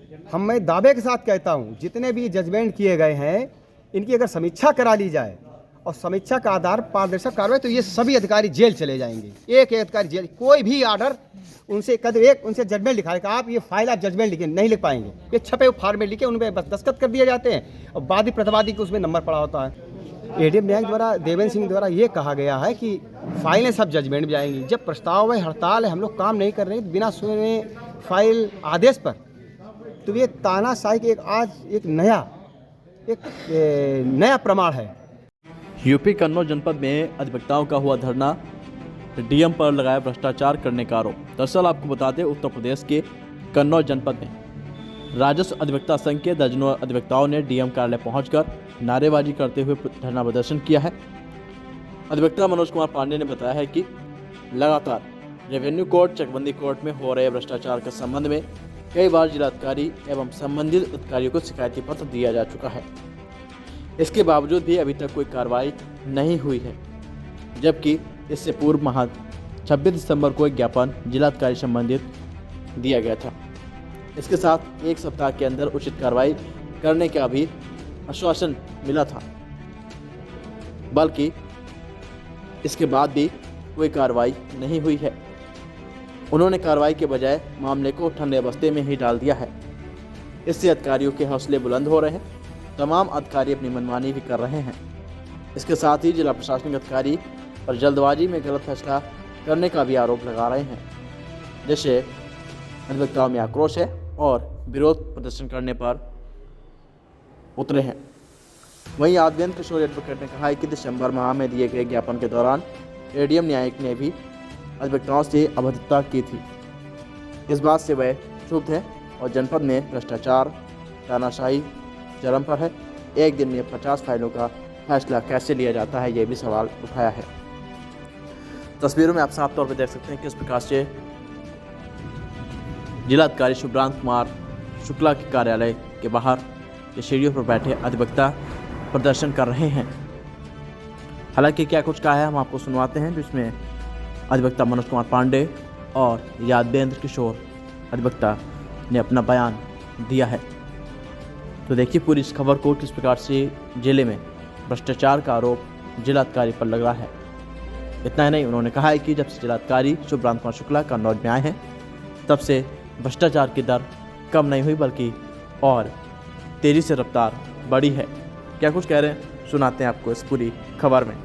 मैं दावे के साथ कहता हूँ, जितने भी जजमेंट किए गए हैं इनकी अगर समीक्षा करा ली जाए और समीक्षा का आधार पारदर्शक कार्रवाई, तो ये सभी अधिकारी जेल चले जाएंगे। एक एक अधिकारी जेल, कोई भी ऑर्डर उनसे उनसे जजमेंट लिखाएगा, आप ये फाइल आप जजमेंट लिखे नहीं लिख पाएंगे। ये छपे हुए फॉर्मेट लिखे उनमें बस दस्तखत कर दिए जाते हैं और वादी प्रतिवादी के उसमें नंबर पड़ा होता है। एडीएम न्यायिक द्वारा देवेंद्र सिंह द्वारा ये कहा गया है कि फाइलें सब जजमेंट में जाएंगी। जब प्रस्ताव है, हड़ताल है, हम लोग काम नहीं कर रहे हैं, बिना सुने फाइल आदेश पर, तो ये तानाशाही के एक नया प्रमाण है। यूपी कन्नौज जनपद में अधिवक्ताओं का हुआ धरना, डीएम पर लगाया भ्रष्टाचार करने का आरोप। दरअसल आपको बता दें, उत्तर प्रदेश के कन्नौज जनपद में राजस्व अधिवक्ता संघ के दर्जनों अधिवक्ताओं ने डीएम कार्यालय पहुंचकर नारेबाजी करते हुए धरना प्रदर्शन किया है। अधिवक्ता मनोज कुमार पांडे ने बताया है कि लगातार रेवेन्यू कोर्ट, चकबंदी कोर्ट में हो रहे भ्रष्टाचार के संबंध में कई बार जिलाधिकारी एवं संबंधित अधिकारियों को शिकायती पत्र दिया जा चुका है। इसके बावजूद भी अभी तक कोई कार्रवाई नहीं हुई है, जबकि इससे पूर्व माह 26 दिसंबर को एक ज्ञापन जिलाधिकारी संबंधित दिया गया था। इसके साथ एक सप्ताह के अंदर उचित कार्रवाई करने का भी आश्वासन मिला था, बल्कि इसके बाद भी कोई कार्रवाई नहीं हुई है। उन्होंने कार्रवाई के बजाय मामले को ठंडे बस्ते में ही डाल दिया है। इससे अधिकारियों के हौसले बुलंद हो रहे हैं। तमाम अधिकारी अपनी मनमानी भी कर रहे हैं। इसके साथ ही जिला प्रशासनिक अधिकारी पर जल्दबाजी में गलत फैसला करने का भी आरोप लगा रहे हैं, जैसे अधिवक्ताओं में आक्रोश है और विरोध प्रदर्शन करने पर उतरे हैं। वहीं यादवेंद्र किशोर एडवोकेट ने कहा है कि दिसंबर माह में दिए गए ज्ञापन के दौरान एडीएम न्यायिक ने भी अधिवक्ताओं से अभद्रता की थी। इस बात से वह क्षुब्ध है और जनपद में भ्रष्टाचार, तानाशाही चरम पर है। एक दिन में 50 फाइलों का फैसला कैसे लिया जाता है, ये भी सवाल उठाया है। तस्वीरों में आप साफ तौर पर देख सकते हैं किस प्रकार से जिलाधिकारी सुब्रांत कुमार शुक्ला के कार्यालय के बाहर के सीढ़ियों पर बैठे अधिवक्ता प्रदर्शन कर रहे हैं। हालांकि क्या कुछ कहा है हम आपको सुनवाते हैं, जिसमें अधिवक्ता मनोज कुमार पांडे और यादवेंद्र किशोर अधिवक्ता ने अपना बयान दिया है। तो देखिए पूरी इस खबर को किस प्रकार से जिले में भ्रष्टाचार का आरोप जिलाधिकारी पर लग रहा है। इतना ही नहीं, उन्होंने कहा है कि जब से जिलाधिकारी सुब्रांत कुमार शुक्ला कन्नौज में आए हैं, तब से भ्रष्टाचार की दर कम नहीं हुई, बल्कि और तेज़ी से रफ्तार बढ़ी है। क्या कुछ कह रहे हैं सुनाते हैं आपको इस पूरी खबर में।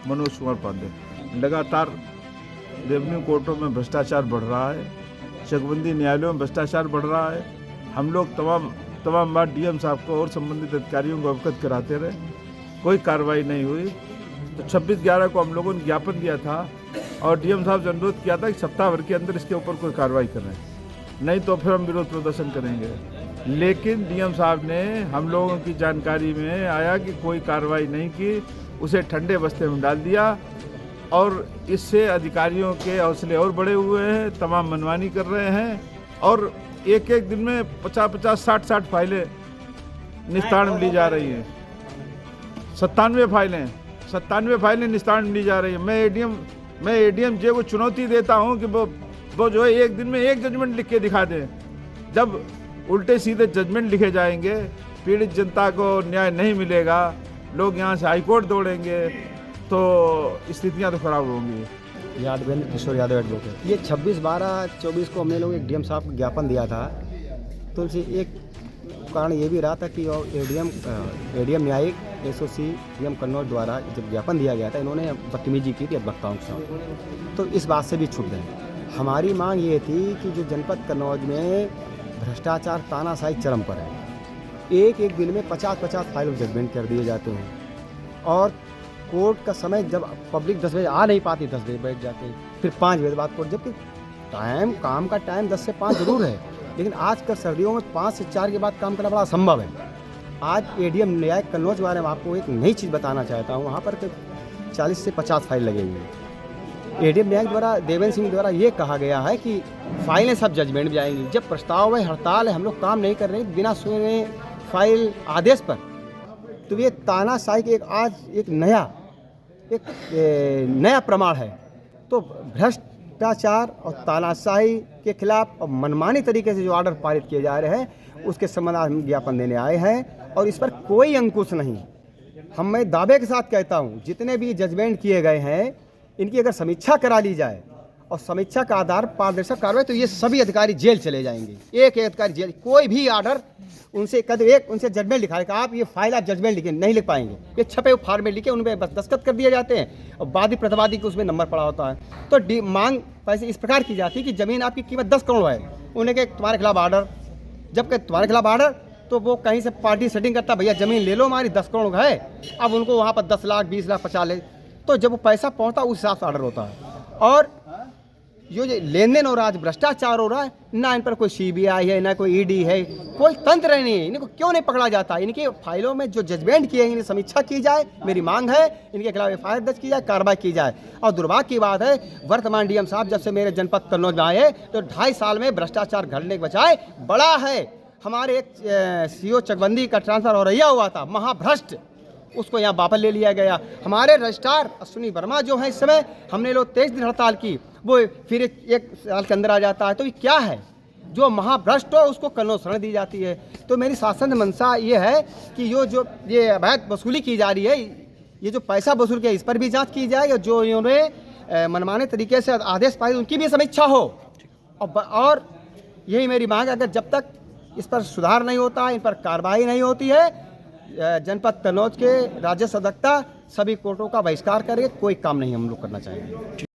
मनोज कुमार पांडे, लगातार रेवेन्यू कोर्टों में भ्रष्टाचार बढ़ रहा है, चकबंदी न्यायालयों में भ्रष्टाचार बढ़ रहा है। हम लोग तमाम बार डीएम साहब को और संबंधित अधिकारियों को अवगत कराते रहे, कोई कार्रवाई नहीं हुई। तो 26/11 को हम लोगों ने ज्ञापन दिया था और डीएम साहब से अनुरोध किया था कि सप्ताह भर के अंदर इसके ऊपर कोई कार्रवाई करें, नहीं तो फिर हम विरोध प्रदर्शन करेंगे। लेकिन डीएम साहब ने हम लोगों की जानकारी में आया कि कोई कार्रवाई नहीं की, उसे ठंडे बस्ते में डाल दिया और इससे अधिकारियों के हौसले और बड़े हुए हैं, तमाम मनमानी कर रहे हैं और एक एक दिन में 50-50, 60-60 फाइलें निस्तारण में ली जा रही हैं। 97 फाइलें निस्तारण में ली जा रही है। मैं एडीएम जे को चुनौती देता हूं कि वो जो है एक दिन में एक जजमेंट लिख के दिखा दें। जब उल्टे सीधे जजमेंट लिखे जाएंगे, पीड़ित जनता को न्याय नहीं मिलेगा, लोग यहाँ से हाईकोर्ट दौड़ेंगे, तो स्थितियाँ तो खराब होंगी। यादवेंद्र किशोर यादव एडवोकेट। ये 26/12/24 को हमने लोग एक डीएम साहब को ज्ञापन दिया था, तो उनसे एक कारण ये भी रहा था कि एडीएम न्यायिक एसओसी डीएम कन्नौज द्वारा जब ज्ञापन दिया गया था, इन्होंने बदतमीजी की थी अधिवक्ताओं के साथ, तो इस बात से भी छूट गए। हमारी मांग ये थी कि जो जनपद कन्नौज में भ्रष्टाचार तानाशाही चरम पर है, एक एक दिन में 50-50 फाइल जजमेंट कर दिए जाते हैं और कोर्ट का समय जब पब्लिक 10 बजे आ नहीं पाती, 10 बजे बैठ जाते हैं, फिर 5 बजे बाद कोर्ट, जबकि काम का टाइम 10 से 5 जरूर है, लेकिन आजकल सर्दियों में 5 से 4 के बाद काम करना बड़ा असंभव है। आज एडीएम न्यायिक कन्नौज के बारे में आपको एक नई चीज़ बताना चाहता हूँ। वहाँ पर 40 से 50 फाइल लगे हुए हैं। एडीएम न्यायिक द्वारा देवेंद्र सिंह द्वारा ये कहा गया है कि फाइलें सब जजमेंट में जाएंगी। जब प्रस्ताव है, हड़ताल है, हम लोग काम नहीं कर रहे हैं, बिना सुने फाइल आदेश पर, तो ये तानाशाही के एक नया प्रमाण है। तो भ्रष्टाचार और तानाशाही के खिलाफ और मनमानी तरीके से जो ऑर्डर पारित किए जा रहे हैं उसके संबंध में हम ज्ञापन देने आए हैं और इस पर कोई अंकुश नहीं। मैं दावे के साथ कहता हूं, जितने भी जजमेंट किए गए हैं इनकी अगर समीक्षा करा ली जाए और समीक्षा का आधार पारदर्शक कार्रवाई, तो ये सभी अधिकारी जेल चले जाएंगे। एक अधिकारी जेल, कोई भी ऑर्डर उनसे उनसे जजमेंट लिखाएगा, आप ये फाइल आप जजमेंट लिखे, नहीं लिख पाएंगे। ये छपे हुए फॉर्मेट लिखे उन पर बस दस्तखत कर दिए जाते हैं और वादी प्रतिवादी को उसमें नंबर पड़ा होता है। तो मांग पैसे इस प्रकार की जाती है कि ज़मीन आपकी कीमत 10 करोड़ है, उन्हें के तुम्हारे खिलाफ ऑर्डर, जबकि तुम्हारे खिलाफ ऑर्डर तो वो कहीं से पार्टी सेटिंग करता, भैया ज़मीन ले लो हमारी 10 करोड़ है, अब उनको वहाँ पर 10 लाख 20 लाख 50 लाख, तो जब वो पैसा पहुँचता उस हिसाब से ऑर्डर होता है। और जो लेन देन हो रहा है, भ्रष्टाचार हो रहा है, ना इन पर कोई CBI है ना कोई ED है, कोई तंत्र नहीं है, इनको क्यों नहीं पकड़ा जाता? इनकी फाइलों में जो जजमेंट किए हैं इनकी समीक्षा की जाए, मेरी मांग है इनके खिलाफ FIR दर्ज की जाए, कार्रवाई की जाए। और दुर्भाग्य की बात है, वर्तमान DM साहब जब से मेरे जनपद कन्नौज में आए तो 2.5 साल में भ्रष्टाचार घटने के बजाय बड़ा है। हमारे एक CO चकबंदी का ट्रांसफर हो रहा हुआ था, महाभ्रष्ट, उसको यहाँ वापस ले लिया गया। हमारे रजिस्ट्रार अश्विनी वर्मा जो है, इस समय हमने लोग 23 दिन हड़ताल की, वो फिर 1 साल के अंदर आ जाता है। तो ये क्या है? जो महाभ्रष्ट हो उसको कन्नौज शरण दी जाती है। तो मेरी शासन मंशा ये है कि ये अवैध वसूली की जा रही है, ये जो पैसा वसूल किया इस पर भी जांच की जाए और जो इन्होंने मनमाने तरीके से आदेश पाए उनकी भी समीक्षा हो। और यही मेरी मांग है, अगर जब तक इस पर सुधार नहीं होता है, इन पर कार्रवाई नहीं होती है, जनपद कन्नौज के राजस्व अधिवक्ता सभी कोर्टों का बहिष्कार करके कोई काम नहीं हम लोग करना चाहेंगे।